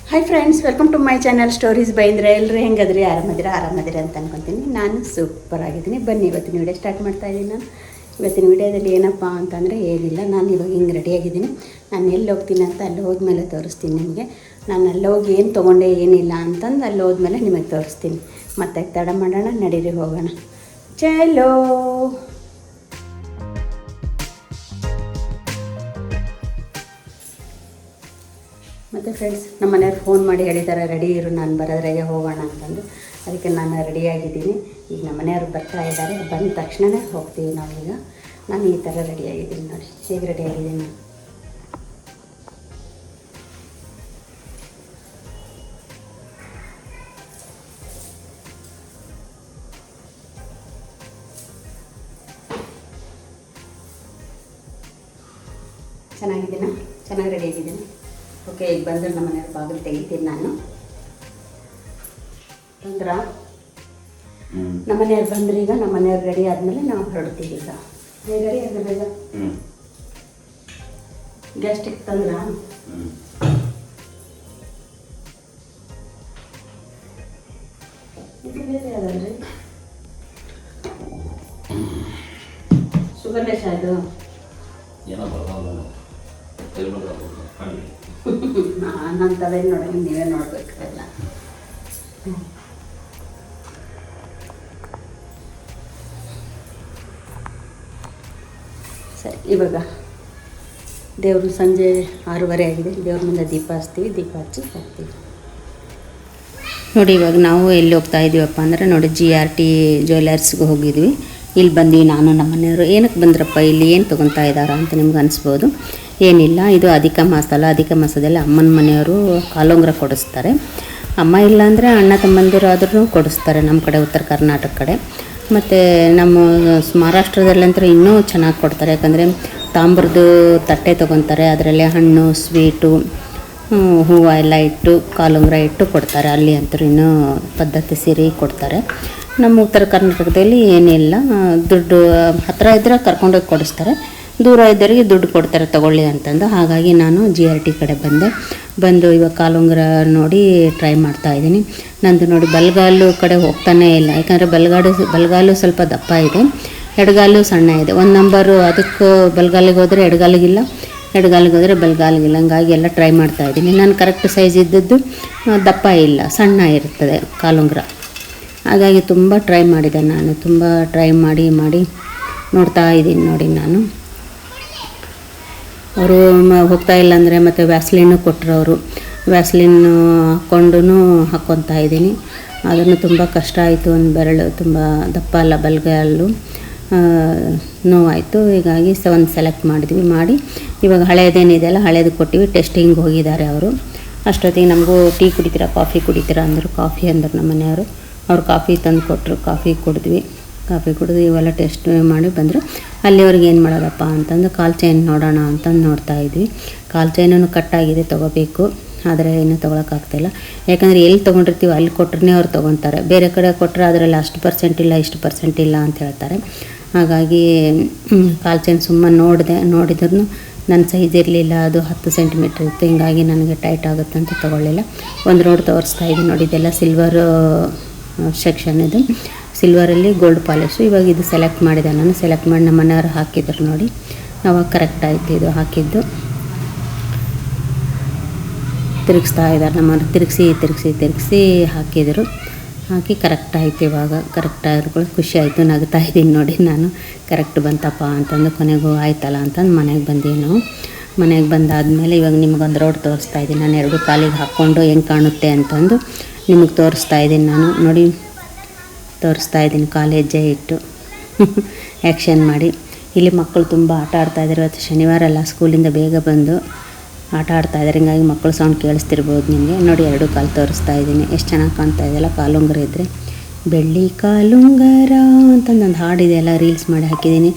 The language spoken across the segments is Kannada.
Hi friends, welcome to my channel stories by Indra. ಎಲ್ಲರೂ ಹೆಂಗದ್ರಿ? ಆರಾಮದಿರಿ ಅಂತ ಅನ್ಕೊತೀನಿ. ನಾನು ಸೂಪರ್ ಆಗಿದ್ದೀನಿ. ಬನ್ನಿ ಇವತ್ತಿನ ವೀಡಿಯೋ ಸ್ಟಾರ್ಟ್ ಮಾಡ್ತಾ ಇದ್ದೀನಿ. ನಾನು ಇವತ್ತಿನ ವೀಡಿಯೋದಲ್ಲಿ ಏನಪ್ಪ ಅಂತಂದರೆ ಏನಿಲ್ಲ, ನಾನು ಇವಾಗ ಹಿಂಗೆ ರೆಡಿಯಾಗಿದ್ದೀನಿ. ನಾನು ಎಲ್ಲಿ ಹೋಗ್ತೀನಿ ಅಂತ ಅಲ್ಲಿ ಹೋದ್ಮೇಲೆ ತೋರಿಸ್ತೀನಿ ನಿಮಗೆ. ನಾನು ಅಲ್ಲಿ ಹೋಗಿ ಏನು ತೊಗೊಂಡೆ ಏನಿಲ್ಲ ಅಂತಂದು ಅಲ್ಲಿ ಹೋದ್ಮೇಲೆ ನಿಮಗೆ ತೋರಿಸ್ತೀನಿ. ಮತ್ತೆ ತಡ ಮಾಡೋಣ, ನಡೀರಿ ಹೋಗೋಣ. ಚಲೋ. ಮತ್ತು ಫ್ರೆಂಡ್ಸ್, ನಮ್ಮ ಮನೆಯವ್ರು ಫೋನ್ ಮಾಡಿ ಹೇಳಿದ್ದಾರೆ, ರೆಡಿ ಇರು, ನಾನು ಬರೋದ್ರಾಗೆ ಹೋಗೋಣ ಅಂತಂದು. ಅದಕ್ಕೆ ನಾನು ರೆಡಿಯಾಗಿದ್ದೀನಿ. ಈಗ ನಮ್ಮ ಮನೆಯವ್ರು ಬರ್ತಾ ಇದ್ದಾರೆ. ಬಂದ ತಕ್ಷಣವೇ ಹೋಗ್ತೀವಿ ನಾವೀಗ. ನಾನು ಈ ಥರ ರೆಡಿಯಾಗಿದ್ದೀನಿ ನೋಡಿ. ಹೇಗೆ ರೆಡಿಯಾಗಿದ್ದೀನಿ ನಾನು? ಚೆನ್ನಾಗಿದ್ದೀನ? ಚೆನ್ನಾಗಿ ರೆಡಿಯಾಗಿದ್ದೀನಿ. ಓಕೆ, ಈಗ ಬಂದರೆ ನಮ್ಮ ಮನೆಯವ್ರ ಬಾಗಿಲು ತೆಗಿತೀನಿ ನಾನು. ಬಂದ್ರ ನಮ್ಮ ಮನೆಯವ್ರು ಬಂದ್ರೆ ಈಗ ನಮ್ಮ ಮನೆಯವ್ರು ರೆಡಿ ಆದಮೇಲೆ ನಾವು ಹೊರಡ್ತೀವಿ. ಈಗ ರೆಡಿ ಆದ್ರೆ ಬೇಗ ಗ್ಯಾಸ್ಟಿಕ್ ತಂದ್ರ ಇದು ಬೇರೆ ಅದಲ್ರಿ, ಶುಗರ್ ಲೆಸ್ ಅದು ನಾನು ತಲೆ ನೋಡಿ, ನೀವೇ ನೋಡ್ಬೇಕಲ್ಲ. ಸರಿ, ಇವಾಗ ದೇವರು ಸಂಜೆ 6:30 ಆಗಿದೆ. ದೇವ್ರ ಮುಂದೆ ದೀಪ ಹಚ್ತೀವಿ. ದೀಪ ಹಚ್ಚಿ ಹೋಗ್ತೀವಿ ನೋಡಿ. ಇವಾಗ ನಾವು ಎಲ್ಲಿ ಹೋಗ್ತಾ ಇದ್ದೀವಪ್ಪ ಅಂದರೆ ನೋಡಿ, GRT ಜ್ಯುವೆಲರ್ಸ್ಗೆ ಹೋಗಿದ್ವಿ. ಇಲ್ಲಿ ಬಂದ್ವಿ ನಾನು ನಮ್ಮ ಮನೆಯವರು. ಏನಕ್ಕೆ ಬಂದ್ರಪ್ಪ ಇಲ್ಲಿ, ಏನು ತೊಗೊತಾ ಇದ್ದಾರಾ ಅಂತ ನಿಮ್ಗೆ ಅನಿಸ್ಬೋದು. ಏನಿಲ್ಲ, ಇದು ಅಧಿಕ ಮಾಸ ಅಲ್ಲ. ಅಧಿಕ ಮಾಸದಲ್ಲಿ ಅಮ್ಮನ ಮನೆಯವರು ಕಾಲುಂಗುರ ಕೊಡಿಸ್ತಾರೆ. ಅಮ್ಮ ಇಲ್ಲಾಂದರೆ ಅಣ್ಣ ತಮ್ಮಂದಿರು ಆದ್ರೂ ಕೊಡಿಸ್ತಾರೆ ನಮ್ಮ ಕಡೆ, ಉತ್ತರ ಕರ್ನಾಟಕ ಕಡೆ. ಮತ್ತು ನಮ್ಮ ಮಹಾರಾಷ್ಟ್ರದಲ್ಲಂತೂ ಇನ್ನೂ ಚೆನ್ನಾಗಿ ಕೊಡ್ತಾರೆ. ಯಾಕಂದರೆ ತಾಮ್ರದ್ದು ತಟ್ಟೆ ತೊಗೊತಾರೆ, ಅದರಲ್ಲಿ ಹಣ್ಣು, ಸ್ವೀಟು, ಹೂವು ಎಲ್ಲ ಇಟ್ಟು ಕಾಲುಂಗುರ ಇಟ್ಟು ಕೊಡ್ತಾರೆ. ಅಲ್ಲಿ ಅಂತೂ ಇನ್ನೂ ಪದ್ಧತಿ ಸೀರೆ ಕೊಡ್ತಾರೆ. ನಮ್ಮ ಉತ್ತರ ಕರ್ನಾಟಕದಲ್ಲಿ ಏನಿಲ್ಲ, ದುಡ್ಡು ಹತ್ತಿರ ಇದ್ದರೆ ಕರ್ಕೊಂಡೋಗಿ ಕೊಡಿಸ್ತಾರೆ, ದೂರ ಇದ್ದವರಿಗೆ ದುಡ್ಡು ಕೊಡ್ತಾರೆ ತಗೊಳ್ಳಿ ಅಂತಂದು. ಹಾಗಾಗಿ ನಾನು GRT ಕಡೆ ಬಂದು ಇವಾಗ ಕಾಲುಂಗುರ ನೋಡಿ ಟ್ರೈ ಮಾಡ್ತಾಯಿದ್ದೀನಿ. ನಂದು ನೋಡಿ ಬಲಗಾಲು ಕಡೆ ಹೋಗ್ತಾನೇ ಇಲ್ಲ. ಯಾಕಂದರೆ ಬಲಗಾಲು ಸ್ವಲ್ಪ ದಪ್ಪ ಇದೆ, ಎಡಗಾಲು ಸಣ್ಣ ಇದೆ. ಒಂದು ನಂಬರು ಅದಕ್ಕೆ ಬಲಗಾಲಿಗೆ ಹೋದರೆ ಎಡಗಾಲಿಗಿಲ್ಲ, ಎಡಗಾಲಿಗೆ ಹೋದರೆ ಬಲಗಾಲಿಗಿಲ್ಲ. ಹಂಗಾಗಿ ಎಲ್ಲ ಟ್ರೈ ಮಾಡ್ತಾಯಿದ್ದೀನಿ. ನಾನು ಕರೆಕ್ಟ್ ಸೈಜ್ ಇದ್ದದ್ದು ದಪ್ಪ ಇಲ್ಲ, ಸಣ್ಣ ಇರ್ತದೆ ಕಾಲುಂಗುರ. ಹಾಗಾಗಿ ತುಂಬ ಟ್ರೈ ಮಾಡಿದೆ ನಾನು. ತುಂಬ ಟ್ರೈ ಮಾಡಿ ನೋಡ್ತಾ ಇದ್ದೀನಿ ನೋಡಿ ನಾನು. ಅವರು ಹೋಗ್ತಾ ಇಲ್ಲ ಅಂದರೆ ಮತ್ತು ವ್ಯಾಸ್ಲಿನ್ನು ಕೊಟ್ಟರು ಅವರು. ವ್ಯಾಸ್ಲಿನ್ನು ಹಾಕ್ಕೊತಾ ಇದ್ದೀನಿ. ಅದನ್ನು ತುಂಬ ಕಷ್ಟ ಆಯಿತು. ಒಂದು ಬೆರಳು ತುಂಬ ದಪ್ಪ ಅಲ್ಲ, ಬಲಗಾಲು ನೋವಾಯಿತು. ಹೀಗಾಗಿ ಒಂದು ಸೆಲೆಕ್ಟ್ ಮಾಡಿ ಇವಾಗ ಹಳೇದೇನಿದೆಯಲ್ಲ ಹಳೇದು ಕೊಟ್ಟಿವಿ. ಟೆಸ್ಟಿಂಗ್ ಹೋಗಿದ್ದಾರೆ ಅವರು. ಅಷ್ಟೊತ್ತಿಗೆ ನಮಗೂ ಟೀ ಕುಡಿತೀರಾ, ಕಾಫಿ ಕುಡಿತೀರಾ ಅಂದರು. ಕಾಫಿ ಅಂದರು ನಮ್ಮ ಮನೆಯವರು. ಅವ್ರು ಕಾಫಿ ತಂದು ಕೊಟ್ಟರು. ಕಾಫಿ ಕುಡಿದ್ವಿ. ಕಾಫಿ ಕುಡಿದು ಇವೆಲ್ಲ ಟೆಸ್ಟ್ ಮಾಡಿ ಬಂದರು. ಅಲ್ಲಿವ್ರಿಗೆ ಏನು ಮಾಡೋದಪ್ಪ ಅಂತಂದು ಕಾಲು ಚೈನ್ ನೋಡೋಣ ಅಂತಂದು ನೋಡ್ತಾಯಿದ್ವಿ. ಕಾಲು ಚೈನೂ ಕಟ್ಟಾಗಿದೆ, ತೊಗೋಬೇಕು. ಆದರೆ ಇನ್ನೂ ತೊಗೊಳಕ್ಕಾಗ್ತಾಯಿಲ್ಲ. ಯಾಕಂದರೆ ಎಲ್ಲಿ ತೊಗೊಂಡಿರ್ತೀವಿ ಅಲ್ಲಿ ಕೊಟ್ಟರೆ ಅವ್ರು ತೊಗೊತಾರೆ. ಬೇರೆ ಕಡೆ ಕೊಟ್ಟರೆ ಅದರಲ್ಲಿ ಅಷ್ಟು ಪರ್ಸೆಂಟ್ ಇಲ್ಲ, ಇಷ್ಟು ಪರ್ಸೆಂಟ್ ಇಲ್ಲ ಅಂತ ಹೇಳ್ತಾರೆ. ಹಾಗಾಗಿ ಕಾಲು ಚೈನ್ ಸುಮ್ಮನೆ ನೋಡಿದ್ರೂ ನನ್ನ ಸೈಜ್ ಇರಲಿಲ್ಲ. ಅದು 10 ಸೆಂಟಿಮೀಟ್ರ್ ಇತ್ತು. ಹಿಂಗಾಗಿ ನನಗೆ ಟೈಟ್ ಆಗುತ್ತೆ ಅಂತ ತೊಗೊಳ್ಳಿಲ್ಲ. ಒಂದು ರೋಡ್ ತೋರಿಸ್ತಾ ಇದ್ದೀನಿ ನೋಡಿ. ಇದೆಲ್ಲ ಸಿಲ್ವರ್ ಸೆಕ್ಷನ್ ಇದು. ಸಿಲ್ವರಲ್ಲಿ ಗೋಲ್ಡ್ ಪಾಲಿಶು. ಇವಾಗ ಇದು ಸೆಲೆಕ್ಟ್ ಮಾಡಿದೆ ನಾನು. ಸೆಲೆಕ್ಟ್ ಮಾಡಿ ನಮ್ಮ ಮನೆಯವರು ಹಾಕಿದ್ರು ನೋಡಿ. ಅವಾಗ ಕರೆಕ್ಟ್ ಆಯಿತು. ಇದು ಹಾಕಿದ್ದು ತಿರುಗಿಸ್ತಾ ಇದ್ದಾರೆ ನಮ್ಮನ್ನು. ತಿರುಗಿಸಿ ಹಾಕಿದರು. ಹಾಕಿ ಕರೆಕ್ಟ್ ಆಯಿತು. ಇವಾಗ ಕರೆಕ್ಟ್ ಆಗಿರ್ಗಳು ಖುಷಿ ಆಯಿತು. ನಗ್ತಾ ಇದ್ದೀನಿ ನೋಡಿ ನಾನು. ಕರೆಕ್ಟ್ ಬಂತಪ್ಪ ಅಂತಂದು ಕೊನೆಗೂ ಆಯ್ತಲ್ಲ ಅಂತಂದು ಮನೆಗೆ ಬಂದೀವಿ ನಾವು. ಮನೆಗೆ ಬಂದಾದಮೇಲೆ ಇವಾಗ ನಿಮಗೊಂದು ರೋಡ್ ತೋರಿಸ್ತಾ ಇದ್ದೀನಿ. ನಾನು 2 ಕಾಲಿಗೆ ಹಾಕ್ಕೊಂಡು ಹೆಂಗೆ ಕಾಣುತ್ತೆ ಅಂತಂದು ನಿಮಗೆ ತೋರಿಸ್ತಾ ಇದ್ದೀನಿ ನಾನು ನೋಡಿ. ತೋರಿಸ್ತಾ ಇದ್ದೀನಿ ಕಾಲು ಹೆಜ್ಜೆ ಇಟ್ಟು ಆ್ಯಕ್ಷನ್ ಮಾಡಿ. ಇಲ್ಲಿ ಮಕ್ಕಳು ತುಂಬ ಆಟ ಆಡ್ತಾಯಿದ್ದಾರೆ. ಇವತ್ತು ಶನಿವಾರ ಅಲ್ಲ, ಸ್ಕೂಲಿಂದ ಬೇಗ ಬಂದು ಆಟ ಆಡ್ತಾಯಿದ್ದಾರೆ. ಹಿಂಗಾಗಿ ಮಕ್ಕಳು ಸೌಂಡ್ ಕೇಳಿಸ್ತಿರ್ಬೋದು ನಿಮಗೆ. ನೋಡಿ 2 ಕಾಲು ತೋರಿಸ್ತಾ ಇದ್ದೀನಿ. ಎಷ್ಟು ಚೆನ್ನಾಗಿ ಕಾಣ್ತಾ ಇದೆಯಲ್ಲ. ಕಾಲುಂಗುರ ಇದ್ದರೆ ಬೆಳ್ಳಿ ಕಾಲುಂಗರ ಅಂತಂದೊಂದು ಹಾಡಿದೆಯಲ್ಲ, ರೀಲ್ಸ್ ಮಾಡಿ ಹಾಕಿದ್ದೀನಿ.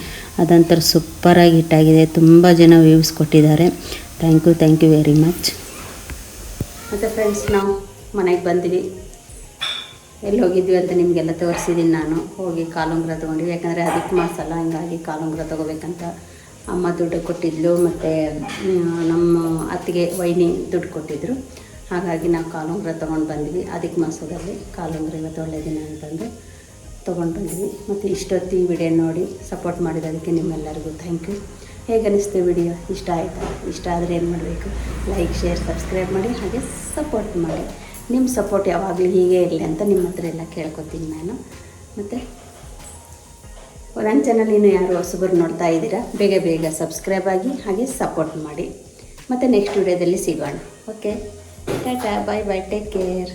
ಅದಂತರ ಸೂಪರಾಗಿ ಹಿಟ್ಟಾಗಿದೆ. ತುಂಬ ಜನ ವ್ಯೂಸ್ ಕೊಟ್ಟಿದ್ದಾರೆ. Thank you very much. ಮತ್ತು ಫ್ರೆಂಡ್ಸ್, ನಾವು ಮನೆಗೆ ಬಂದ್ವಿ. ಎಲ್ಲಿ ಹೋಗಿದ್ವಿ ಅಂತ ನಿಮಗೆಲ್ಲ ತೋರಿಸಿದ್ದೀನಿ ನಾನು. ಹೋಗಿ ಕಾಲುಂಗುರ ತೊಗೊಂಡ್ವಿ. ಯಾಕಂದರೆ ಅದಕ್ಕೆ ಮಾಸ ಅಲ್ಲ, ಹಿಂಗಾಗಿ ಕಾಲುಂಗುರ ತೊಗೋಬೇಕಂತ ಅಮ್ಮ ದುಡ್ಡು ಕೊಟ್ಟಿದ್ಲು. ಮತ್ತು ನಮ್ಮ ಅತ್ತಿಗೆ ವೈನಿ ದುಡ್ಡು ಕೊಟ್ಟಿದ್ದರು. ಹಾಗಾಗಿ ನಾವು ಕಾಲುಂಗುರ ತೊಗೊಂಡು ಬಂದ್ವಿ. ಅಧಿಕ ಮಾಸದಲ್ಲಿ ಕಾಲುಂಗುರ ಇವತ್ತು ಒಳ್ಳೆಯ ದಿನ ಅಂತಂದು ತೊಗೊಂಡು ಬಂದ್ವಿ. ಮತ್ತು ಇಷ್ಟೊತ್ತು ಈ ವಿಡಿಯೋ ನೋಡಿ ಸಪೋರ್ಟ್ ಮಾಡಿದ್ದಕ್ಕೆ ನಿಮ್ಮೆಲ್ಲರಿಗೂ ಥ್ಯಾಂಕ್ ಯು. ಹೇಗೆ ಅನ್ನಿಸ್ತು ವಿಡಿಯೋ? ಇಷ್ಟ ಆಯಿತಾ? ಇಷ್ಟ ಆದರೆ ಏನು ಮಾಡಬೇಕು? ಲೈಕ್, ಶೇರ್, ಸಬ್ಸ್ಕ್ರೈಬ್ ಮಾಡಿ, ಹಾಗೆ ಸಪೋರ್ಟ್ ಮಾಡಿ. ನಿಮ್ಮ ಸಪೋರ್ಟ್ ಯಾವಾಗಲೂ ಹೀಗೆ ಇರಲಿ ಅಂತ ನಿಮ್ಮ ಹತ್ರ ಎಲ್ಲ ಕೇಳ್ಕೊತೀನಿ ನಾನು. ಮತ್ತು ನನ್ನ ಚಾನಲ್ ಇನ್ನೂ ಯಾರು ಹೊಸಬರು ನೋಡ್ತಾ ಇದ್ದೀರಾ, ಬೇಗ ಬೇಗ ಸಬ್ಸ್ಕ್ರೈಬ್ ಆಗಿ ಹಾಗೆ ಸಪೋರ್ಟ್ ಮಾಡಿ. ಮತ್ತು ನೆಕ್ಸ್ಟ್ ವಿಡಿಯೋದಲ್ಲಿ ಸಿಗೋಣ. ಓಕೆ, ಟಾಟಾ, ಬಾಯ್ ಬಾಯ್, ಟೇಕ್ ಕೇರ್.